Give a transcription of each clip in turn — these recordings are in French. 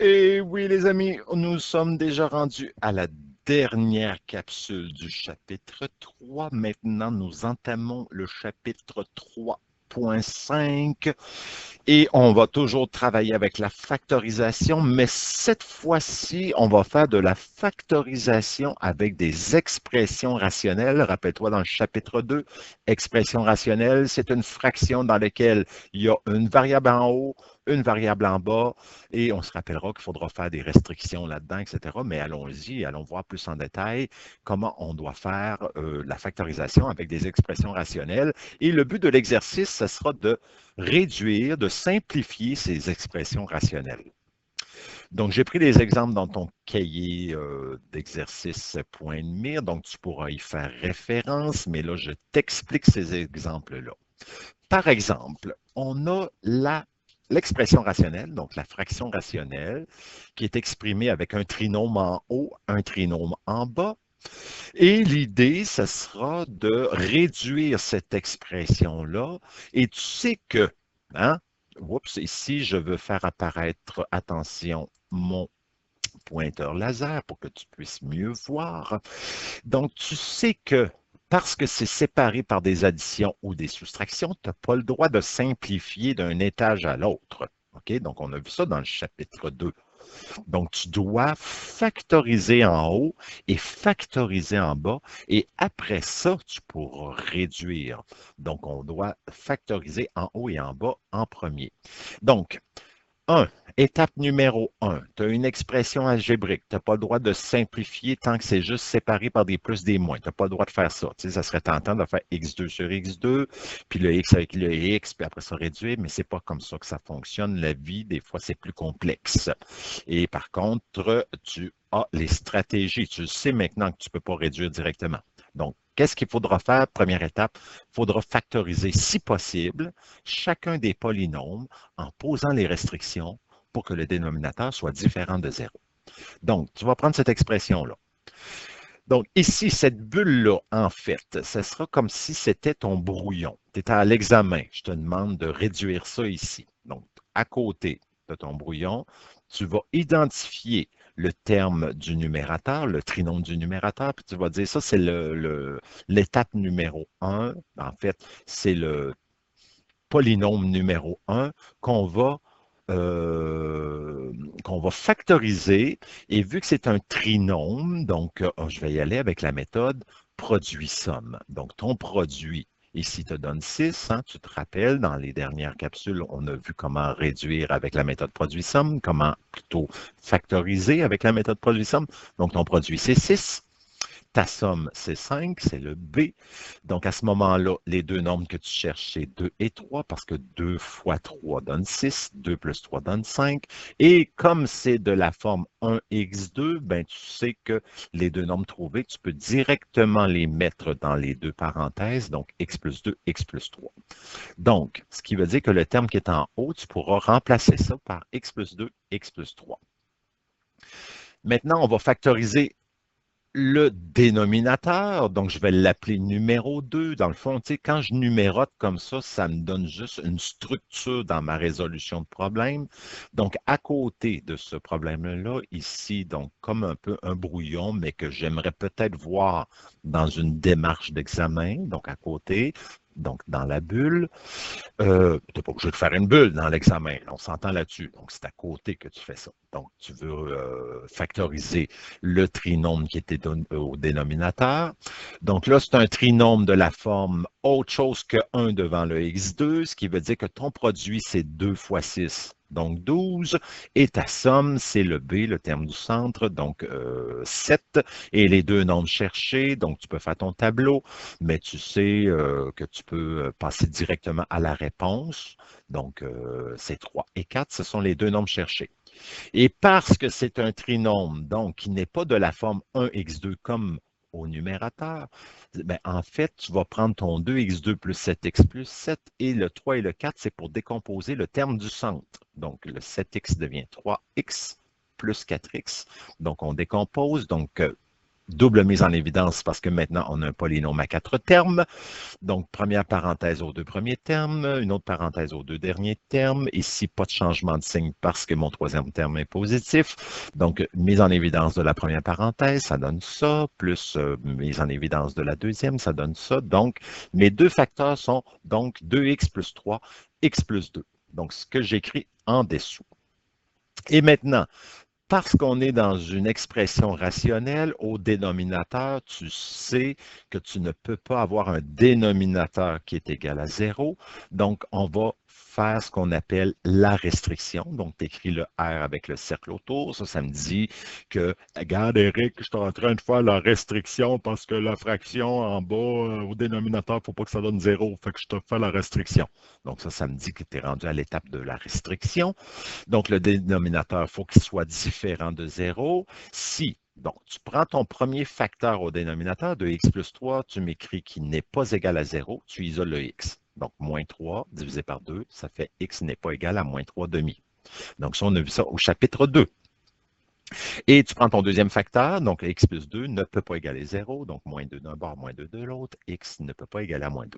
Et oui, les amis, nous sommes déjà rendus à la dernière capsule du chapitre 3. Maintenant, nous entamons le chapitre 3.5 et on va toujours travailler avec la factorisation, mais cette fois-ci, on va faire de la factorisation avec des expressions rationnelles. Rappelle-toi, dans le chapitre 2, expression rationnelle, c'est une fraction dans laquelle il y a une variable en haut, une variable en bas, et on se rappellera qu'il faudra faire des restrictions là-dedans, etc. Mais allons-y, allons voir plus en détail comment on doit faire la factorisation avec des expressions rationnelles. Et le but de l'exercice, ce sera de réduire, de simplifier ces expressions rationnelles. Donc, j'ai pris des exemples dans ton cahier d'exercice point de mire, donc tu pourras y faire référence, mais là, je t'explique ces exemples-là. Par exemple, on a l'expression rationnelle, donc la fraction rationnelle, qui est exprimée avec un trinôme en haut, un trinôme en bas. Et l'idée, ce sera de réduire cette expression-là. Et tu sais que, hein, oups, ici, je veux faire apparaître, attention, mon pointeur laser pour que tu puisses mieux voir. Donc, tu sais que parce que c'est séparé par des additions ou des soustractions, tu n'as pas le droit de simplifier d'un étage à l'autre. OK? Donc, on a vu ça dans le chapitre 2. Donc, tu dois factoriser en haut et factoriser en bas. Et après ça, tu pourras réduire. Donc, on doit factoriser en haut et en bas en premier. Donc, 1. Étape numéro 1. Tu as une expression algébrique. Tu n'as pas le droit de simplifier tant que c'est juste séparé par des plus, des moins. Tu n'as pas le droit de faire ça. Tu sais, ça serait tentant de faire x2 sur x2, puis le x avec le x, puis après ça réduire, mais c'est pas comme ça que ça fonctionne. La vie, des fois, c'est plus complexe. Et par contre, tu as les stratégies. Tu sais maintenant que tu ne peux pas réduire directement. Donc, qu'est-ce qu'il faudra faire? Première étape, il faudra factoriser, si possible, chacun des polynômes en posant les restrictions pour que le dénominateur soit différent de zéro. Donc, tu vas prendre cette expression-là. Donc, ici, cette bulle-là, en fait, ce sera comme si c'était ton brouillon. Tu étais à l'examen. Je te demande de réduire ça ici. Donc, à côté de ton brouillon, tu vas identifier le terme du numérateur, le trinôme du numérateur, puis tu vas dire ça, c'est l'étape numéro 1. En fait, c'est le polynôme numéro 1 qu'on va, euh, qu'on va factoriser. Et vu que c'est un trinôme, donc je vais y aller avec la méthode produit-somme. Donc, ton produit ici te donne 6. Hein, tu te rappelles, dans les dernières capsules, on a vu comment réduire avec la méthode produit-somme, comment plutôt factoriser avec la méthode produit-somme. Donc, ton produit, c'est 6. Ta somme, c'est 5, c'est le B. Donc, à ce moment-là, les deux nombres que tu cherches, c'est 2 et 3, parce que 2 fois 3 donne 6, 2 plus 3 donne 5. Et comme c'est de la forme 1x2, ben, tu sais que les deux nombres trouvés, tu peux directement les mettre dans les deux parenthèses, donc x plus 2, x plus 3. Donc, ce qui veut dire que le terme qui est en haut, tu pourras remplacer ça par x plus 2, x plus 3. Maintenant, on va factoriser le dénominateur, donc je vais l'appeler numéro 2. Dans le fond, tu sais, quand je numérote comme ça me donne juste une structure dans ma résolution de problème. Donc, à côté de ce problème-là, ici, donc comme un peu un brouillon, mais que j'aimerais peut-être voir dans une démarche d'examen, donc à côté, donc dans la bulle, tu n'es pas obligé de faire une bulle dans l'examen. On s'entend là-dessus. Donc, c'est à côté que tu fais ça. Donc, tu veux factoriser le trinôme qui était au dénominateur. Donc là, c'est un trinôme de la forme autre chose que 1 devant le x2, ce qui veut dire que ton produit, c'est 2 fois 6. Donc 12, et ta somme, c'est le B, le terme du centre, donc 7, et les deux nombres cherchés, donc tu peux faire ton tableau, mais tu sais que tu peux passer directement à la réponse. Donc, c'est 3 et 4, ce sont les deux nombres cherchés. Et parce que c'est un trinôme, donc qui n'est pas de la forme 1x2 comme au numérateur, ben, en fait, tu vas prendre ton 2x2 plus 7x plus 7 et le 3 et le 4, c'est pour décomposer le terme du centre. Donc, le 7x devient 3x plus 4x. Donc, on décompose. Donc, Double mise en évidence parce que maintenant, on a un polynôme à 4 termes. Donc, première parenthèse aux 2 premiers termes, une autre parenthèse aux 2 derniers termes. Ici, pas de changement de signe parce que mon troisième terme est positif. Donc, mise en évidence de la première parenthèse, ça donne ça, plus mise en évidence de la deuxième, ça donne ça. Donc, mes deux facteurs sont donc 2x plus 3, x plus 2. Donc, ce que j'écris en dessous. Et maintenant, parce qu'on est dans une expression rationnelle, au dénominateur, tu sais que tu ne peux pas avoir un dénominateur qui est égal à 0. Donc, on va faire ce qu'on appelle la restriction. Donc, tu écris le R avec le cercle autour. Ça me dit que, regarde, Eric, je suis en train de faire la restriction parce que la fraction en bas, au dénominateur, il ne faut pas que ça donne 0. Fait que je te fais la restriction. Donc, ça me dit que tu es rendu à l'étape de la restriction. Donc, le dénominateur, il faut qu'il soit différent de 0. Si, donc, tu prends ton premier facteur au dénominateur de x plus 3, tu m'écris qu'il n'est pas égal à 0, tu isoles le x. Donc, moins 3 divisé par 2, ça fait x n'est pas égal à moins 3 demi. Donc, ça, on a vu ça au chapitre 2. Et tu prends ton deuxième facteur, donc x plus 2 ne peut pas égaler 0, donc moins 2 d'un bord, moins 2 de l'autre, x ne peut pas égaler à moins 2.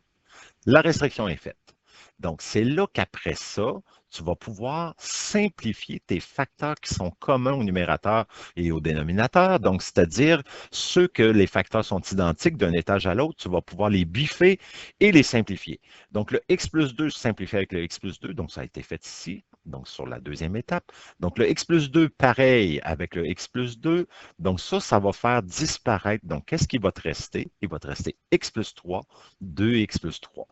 La restriction est faite. Donc, c'est là qu'après ça, tu vas pouvoir simplifier tes facteurs qui sont communs au numérateur et au dénominateur. Donc, c'est-à-dire ceux que les facteurs sont identiques d'un étage à l'autre, tu vas pouvoir les biffer et les simplifier. Donc, le x plus 2 se simplifie avec le x plus 2, donc ça a été fait ici, donc sur la deuxième étape. Donc, le x plus 2, pareil avec le x plus 2. Donc, ça va faire disparaître. Donc, qu'est-ce qui va te rester? Il va te rester x plus 3, 2x plus 3.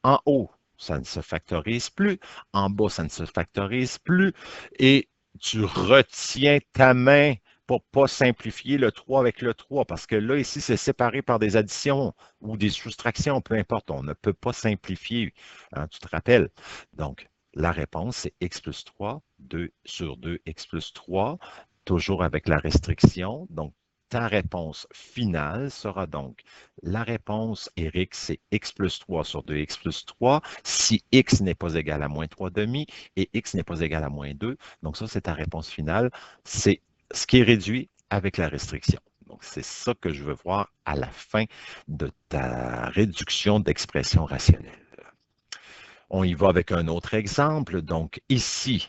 En haut, ça ne se factorise plus. En bas, ça ne se factorise plus. Et tu retiens ta main pour ne pas simplifier le 3 avec le 3, parce que là, ici, c'est séparé par des additions ou des soustractions, peu importe. On ne peut pas simplifier, hein, tu te rappelles. Donc, la réponse, c'est x plus 3, 2 sur 2, x plus 3, toujours avec la restriction. Donc, ta réponse finale sera donc la réponse, Eric, c'est x plus 3 sur 2x plus 3 si x n'est pas égal à moins 3 demi et x n'est pas égal à moins 2. Donc ça, c'est ta réponse finale. C'est ce qui est réduit avec la restriction. Donc c'est ça que je veux voir à la fin de ta réduction d'expression rationnelle. On y va avec un autre exemple. Donc ici,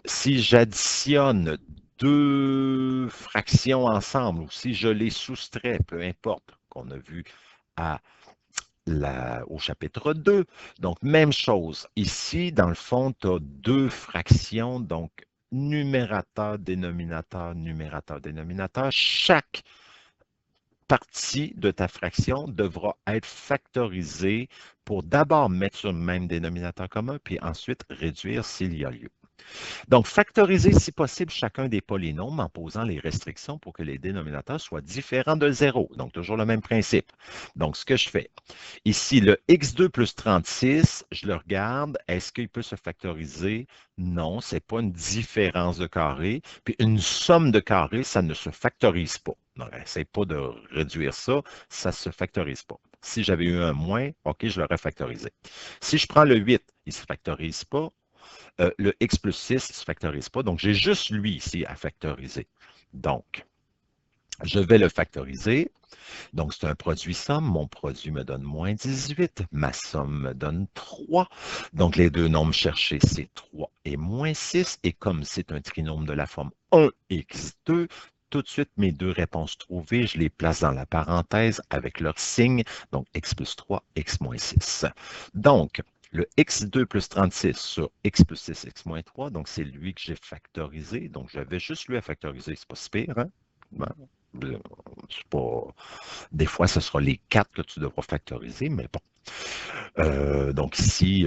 si j'additionne deux fractions ensemble ou si je les soustrais, peu importe, qu'on a vu au chapitre 2. Donc, même chose. Ici, dans le fond, tu as deux fractions, donc numérateur, dénominateur, numérateur, dénominateur. Chaque partie de ta fraction devra être factorisée pour d'abord mettre sur le même dénominateur commun, puis ensuite réduire s'il y a lieu. Donc, factoriser si possible chacun des polynômes en posant les restrictions pour que les dénominateurs soient différents de 0. Donc, toujours le même principe. Donc, ce que je fais, ici, le x2 plus 36, je le regarde, est-ce qu'il peut se factoriser? Non, ce n'est pas une différence de carré. Puis, une somme de carrés, ça ne se factorise pas. N'essaie pas de réduire ça, ça ne se factorise pas. Si j'avais eu un moins, OK, je l'aurais factorisé. Si je prends le 8, il ne se factorise pas. Le x plus 6 ne se factorise pas. Donc, j'ai juste lui ici à factoriser. Donc, je vais le factoriser. Donc, c'est un produit somme. Mon produit me donne moins 18. Ma somme me donne 3. Donc, les deux nombres cherchés, c'est 3 et moins 6. Et comme c'est un trinôme de la forme 1x2, tout de suite, mes deux réponses trouvées, je les place dans la parenthèse avec leur signe. Donc, x plus 3, x moins 6. Donc, le x2 plus 36 sur x plus 6, x moins 3, donc c'est lui que j'ai factorisé. Donc, j'avais juste lui à factoriser. C'est pas si pire, hein? Bon, c'est pas... Des fois, ce sera les 4 que tu devras factoriser, mais bon. Donc ici,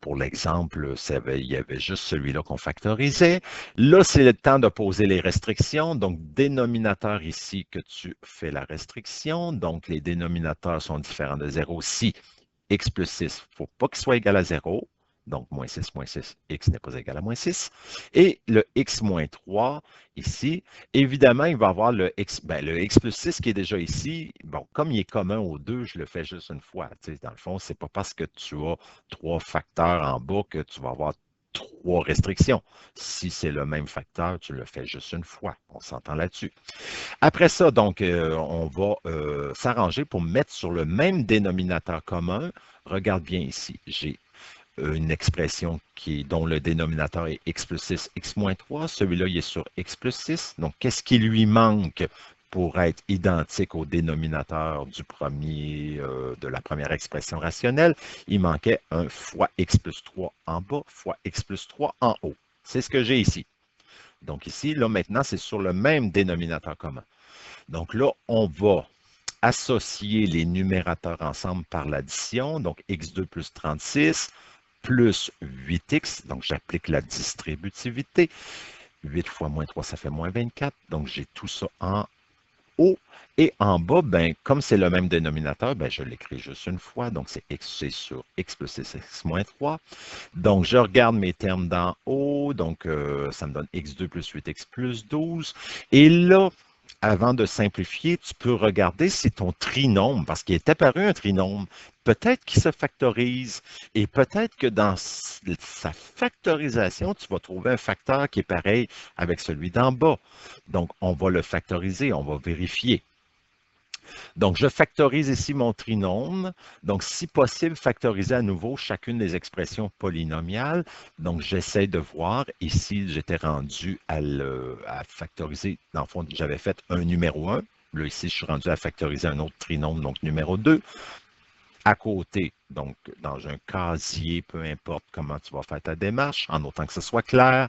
pour l'exemple, il y avait juste celui-là qu'on factorisait. Là, c'est le temps de poser les restrictions. Donc, dénominateur ici que tu fais la restriction. Donc, les dénominateurs sont différents de 0 si x plus 6, il ne faut pas qu'il soit égal à 0. Donc, moins 6, x n'est pas égal à moins 6. Et le x moins 3, ici, évidemment, il va avoir le x plus 6 qui est déjà ici. Bon, comme il est commun aux deux, je le fais juste une fois. Tu sais, dans le fond, ce n'est pas parce que tu as trois facteurs en bas que tu vas avoir 3 restrictions. Si c'est le même facteur, tu le fais juste une fois. On s'entend là-dessus. Après ça, donc, on va s'arranger pour mettre sur le même dénominateur commun. Regarde bien ici, j'ai une expression dont le dénominateur est x plus 6, x moins 3. Celui-là, il est sur x plus 6. Donc, qu'est-ce qui lui manque pour être identique au dénominateur de la première expression rationnelle? Il manquait un fois x plus 3 en bas fois x plus 3 en haut. C'est ce que j'ai ici. Donc ici, là, maintenant, c'est sur le même dénominateur commun. Donc là, on va associer les numérateurs ensemble par l'addition. Donc, x2 plus 36 plus 8x. Donc, j'applique la distributivité. 8 fois moins 3, ça fait moins 24. Donc, j'ai tout ça en haut. Et en bas, ben, comme c'est le même dénominateur, ben, je l'écris juste une fois. Donc, c'est x sur x plus 6, x moins 3. Donc, je regarde mes termes d'en haut. Donc, ça me donne x2 plus 8x plus 12. Et là, avant de simplifier, tu peux regarder si ton trinôme, parce qu'il est apparu un trinôme, peut-être qu'il se factorise et peut-être que dans sa factorisation, tu vas trouver un facteur qui est pareil avec celui d'en bas. Donc, on va le factoriser, on va vérifier. Donc, je factorise ici mon trinôme. Donc, si possible, factoriser à nouveau chacune des expressions polynomiales. Donc, j'essaie de voir. Ici, j'étais rendu à factoriser. Dans le fond, j'avais fait un numéro 1. Là, ici, je suis rendu à factoriser un autre trinôme, donc numéro 2. À côté, donc dans un casier, peu importe comment tu vas faire ta démarche, en autant que ce soit clair,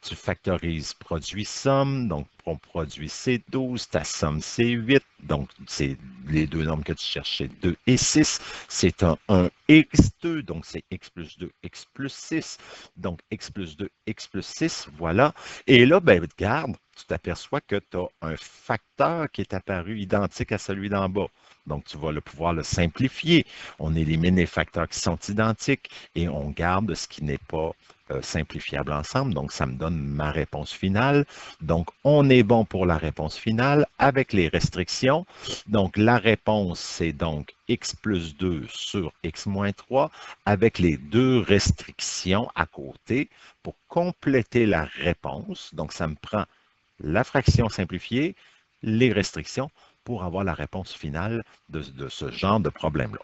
tu factorises produit-somme, donc ton produit c'est 12, ta somme c'est 8, donc c'est les deux nombres que tu cherchais, 2 et 6, c'est un 1x2, donc c'est x plus 2, x plus 6, donc x plus 2, x plus 6, voilà. Et là, ben regarde, tu t'aperçois que tu as un facteur qui est apparu identique à celui d'en bas. Donc, tu vas pouvoir le simplifier. On élimine les facteurs qui sont identiques et on garde ce qui n'est pas simplifiable ensemble. Donc, ça me donne ma réponse finale. Donc, on est bon pour la réponse finale avec les restrictions. Donc, la réponse, c'est donc x plus 2 sur x moins 3 avec les deux restrictions à côté pour compléter la réponse. Donc, ça me prend la fraction simplifiée, les restrictions pour avoir la réponse finale de ce genre de problème-là.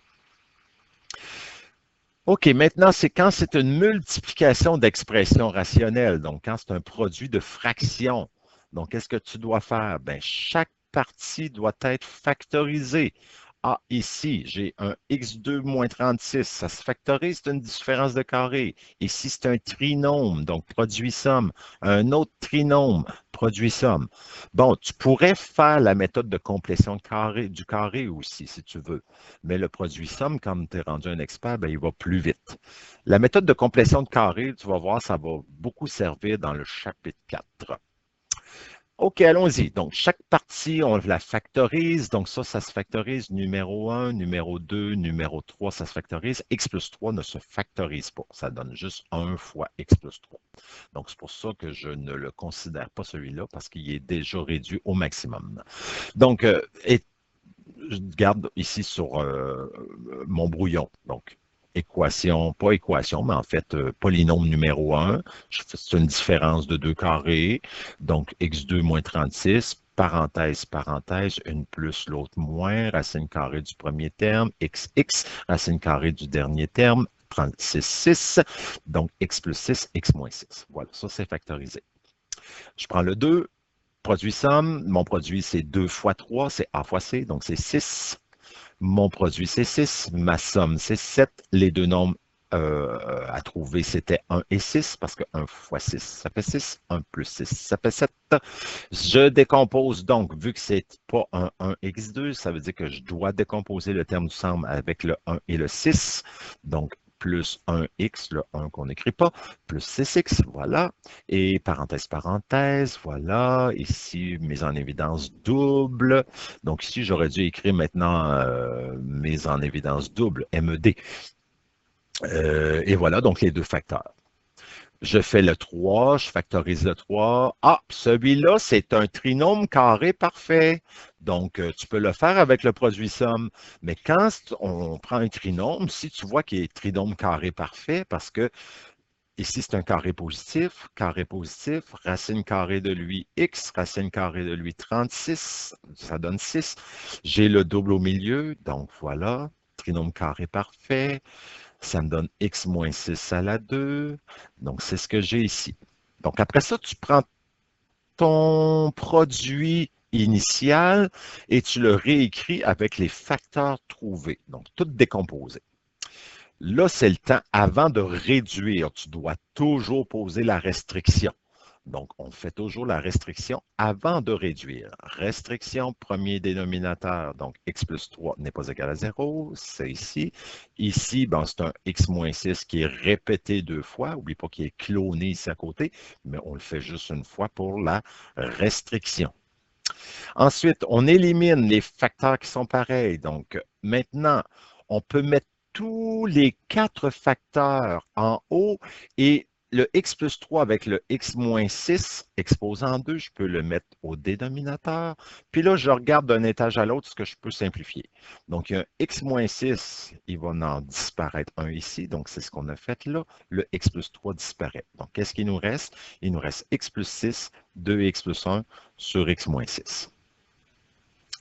OK, maintenant, c'est quand c'est une multiplication d'expressions rationnelles, donc quand c'est un produit de fractions. Donc, qu'est-ce que tu dois faire? Bien, chaque partie doit être factorisée. Ah, ici, j'ai un x2 moins 36, ça se factorise, c'est une différence de carré. Ici, c'est un trinôme, donc produit-somme. Un autre trinôme, produit-somme. Bon, tu pourrais faire la méthode de complétion du carré aussi, si tu veux. Mais le produit-somme, comme tu es rendu un expert, ben, il va plus vite. La méthode de complétion de carré, tu vas voir, ça va beaucoup servir dans le chapitre 4. OK, allons-y. Donc, chaque partie, on la factorise. Donc, ça se factorise. Numéro 1, numéro 2, numéro 3, ça se factorise. X plus 3 ne se factorise pas. Ça donne juste 1 fois X plus 3. Donc, c'est pour ça que je ne le considère pas celui-là parce qu'il est déjà réduit au maximum. Donc, je garde ici sur mon brouillon. Donc, équation, pas équation, mais en fait, polynôme numéro 1. C'est une différence de 2 carrés. Donc, x2 moins 36, parenthèse, parenthèse, une plus, l'autre moins, racine carrée du premier terme, xx, racine carrée du dernier terme, 36, 6. Donc, x plus 6, x moins 6. Voilà, ça, c'est factorisé. Je prends le 2. Produit somme, mon produit c'est 2 fois 3, c'est A fois C, donc c'est 6. Mon produit c'est 6, ma somme c'est 7. Les deux nombres à trouver c'était 1 et 6 parce que 1 fois 6 ça fait 6, 1 plus 6 ça fait 7. Je décompose donc, vu que c'est pas un 1x2, ça veut dire que je dois décomposer le terme du somme avec le 1 et le 6. Donc, plus 1x, le 1 qu'on n'écrit pas, plus 6x, voilà. Et parenthèse, parenthèse, voilà. Ici, mise en évidence double. Donc ici, j'aurais dû écrire maintenant mise en évidence double, MED. Et voilà, donc les deux facteurs. Je fais le 3, je factorise le 3. Ah, celui-là, c'est un trinôme carré parfait. Donc, tu peux le faire avec le produit somme. Mais quand on prend un trinôme, si tu vois qu'il est trinôme carré parfait, parce que Ici, c'est un carré positif, racine carrée de lui x, racine carrée de lui 36, ça donne 6. J'ai le double au milieu, donc voilà, trinôme carré parfait, ça me donne x moins 6 à la 2, donc c'est ce que j'ai ici. Donc après ça, tu prends ton produit initial et tu le réécris avec les facteurs trouvés, donc tout décomposé. Là, c'est le temps avant de réduire. Tu dois toujours poser la restriction. Donc, on fait toujours la restriction avant de réduire. Restriction, premier dénominateur, donc x plus 3 n'est pas égal à 0, c'est ici. Ici, ben, c'est un x moins 6 qui est répété 2 fois. N'oublie pas qu'il est cloné ici à côté, mais on le fait juste une fois pour la restriction. Ensuite, on élimine les facteurs qui sont pareils. Donc, maintenant, on peut mettre tous les 4 facteurs en haut et le x plus 3 avec le x moins 6 exposant 2, je peux le mettre au dénominateur. Puis là, je regarde d'un étage à l'autre ce que je peux simplifier. Donc, il y a un x moins 6, il va en disparaître un ici. Donc, c'est ce qu'on a fait là. Le x plus 3 disparaît. Donc, qu'est-ce qu'il nous reste? Il nous reste x plus 6, 2x plus 1 sur x moins 6.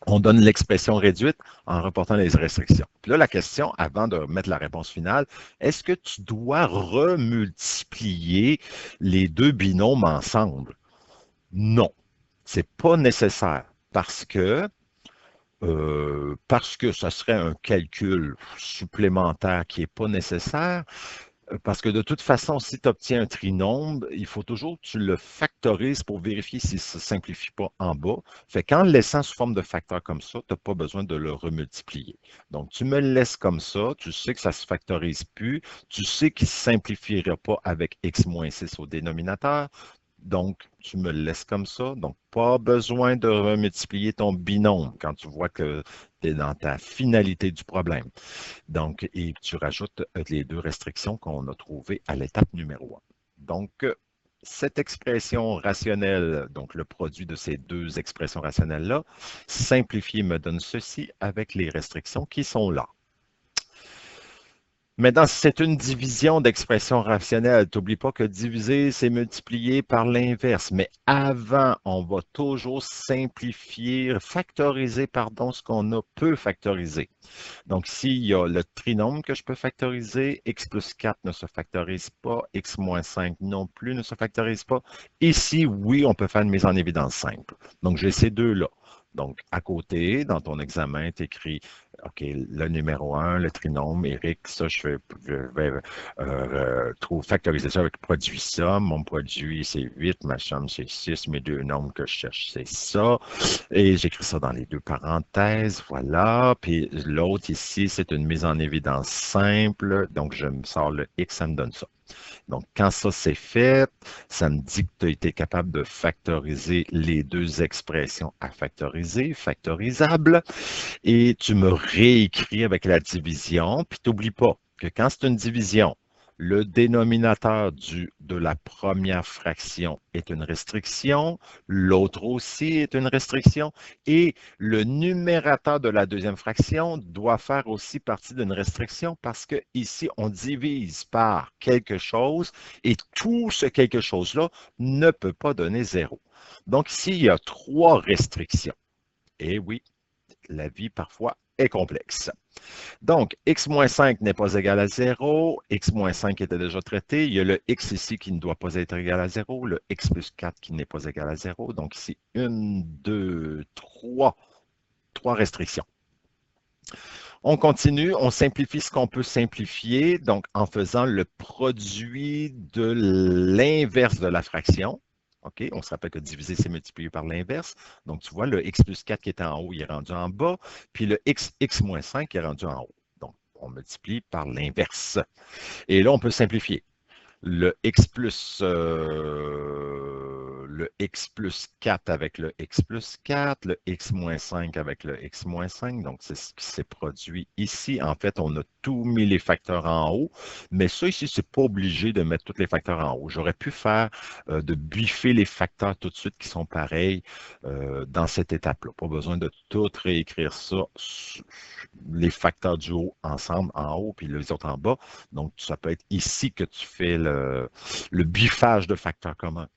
On donne l'expression réduite en reportant les restrictions. Puis là, la question, avant de mettre la réponse finale, est-ce que tu dois remultiplier les deux binômes ensemble? Non, ce n'est pas nécessaire parce que ça serait un calcul supplémentaire qui n'est pas nécessaire. Parce que de toute façon, si tu obtiens un trinôme, il faut toujours que tu le factorises pour vérifier si ça ne simplifie pas en bas. Fait qu'en le laissant sous forme de facteur comme ça, tu n'as pas besoin de le remultiplier. Donc, tu me le laisses comme ça, tu sais que ça ne se factorise plus, tu sais qu'il ne simplifiera pas avec x moins 6 au dénominateur, donc, tu me le laisses comme ça. Donc, pas besoin de remultiplier ton binôme quand tu vois que tu es dans ta finalité du problème. Donc, et tu rajoutes les deux restrictions qu'on a trouvées à l'étape numéro 1. Donc, cette expression rationnelle, donc le produit de ces deux expressions rationnelles-là, simplifié me donne ceci avec les restrictions qui sont là. Maintenant, si c'est une division d'expression rationnelle, n'oublie pas que diviser, c'est multiplier par l'inverse. Mais avant, on va toujours simplifier, factoriser, pardon, ce qu'on peut factoriser. Donc, ici, il y a le trinôme que je peux factoriser. X plus 4 ne se factorise pas. X moins 5 non plus ne se factorise pas. Ici, oui, on peut faire une mise en évidence simple. Donc, j'ai ces deux-là. Donc, à côté, dans ton examen, tu écris, OK, le numéro 1, le trinôme, Eric, ça, je vais factoriser ça avec produit somme. Mon produit, c'est 8, ma somme, c'est 6. Mes deux nombres que je cherche, c'est ça. Et j'écris ça dans les deux parenthèses, voilà. Puis l'autre ici, c'est une mise en évidence simple. Donc, je me sors le X, ça me donne ça. Donc, quand ça c'est fait, ça me dit que tu as été capable de factoriser les deux expressions à factoriser, factorisables, et tu me réécris avec la division. Puis, n'oublie pas que quand c'est une division, le dénominateur de la première fraction est une restriction, l'autre aussi est une restriction, et le numérateur de la deuxième fraction doit faire aussi partie d'une restriction parce que ici, on divise par quelque chose et tout ce quelque chose-là ne peut pas donner 0. Donc ici, il y a 3 restrictions. Et oui, la vie parfois est complexe. Donc, x-5 n'est pas égal à 0, x-5 était déjà traité, il y a le x ici qui ne doit pas être égal à 0, le x plus 4 qui n'est pas égal à 0, donc ici, 1, 2, 3 restrictions. On continue, on simplifie ce qu'on peut simplifier, donc en faisant le produit de l'inverse de la fraction. OK, on se rappelle que diviser, c'est multiplier par l'inverse. Donc, tu vois, le x plus 4 qui était en haut, il est rendu en bas, puis le x moins 5 est rendu en haut. Donc, on multiplie par l'inverse. Et là, on peut simplifier. Le x plus le x plus 4 avec le x plus 4, le x moins 5 avec le x moins 5. Donc, c'est ce qui s'est produit ici. En fait, on a tout mis les facteurs en haut, mais ça ici, c'est pas obligé de mettre tous les facteurs en haut. J'aurais pu faire de biffer les facteurs tout de suite qui sont pareils dans cette étape-là. Pas besoin de tout réécrire ça, les facteurs du haut ensemble en haut, puis les autres en bas. Donc, ça peut être ici que tu fais le biffage de facteurs communs.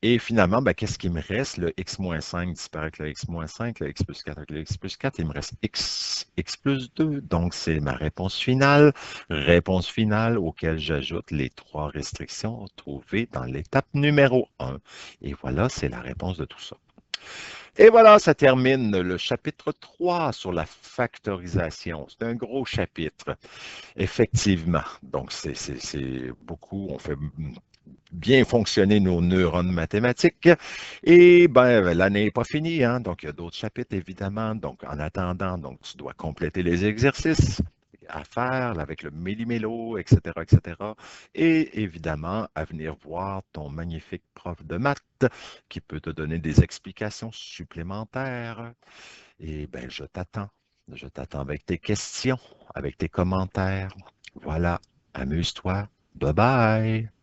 Et finalement, ben, qu'est-ce qui me reste? Le x-5 disparaît avec le x-5, le x plus 4 avec le x plus 4, il me reste x plus 2. Donc, c'est ma réponse finale auquel j'ajoute les 3 restrictions trouvées dans l'étape numéro 1. Et voilà, c'est la réponse de tout ça. Et voilà, ça termine le chapitre 3 sur la factorisation. C'est un gros chapitre, effectivement. Donc, c'est beaucoup, on fait bien fonctionner nos neurones mathématiques. Et ben, l'année n'est pas finie, hein? Donc il y a d'autres chapitres, évidemment. Donc, en attendant, donc, tu dois compléter les exercices à faire là, avec le méli-mélo, etc., etc. Et évidemment, à venir voir ton magnifique prof de maths qui peut te donner des explications supplémentaires. Et ben, je t'attends. Je t'attends avec tes questions, avec tes commentaires. Voilà, amuse-toi. Bye bye.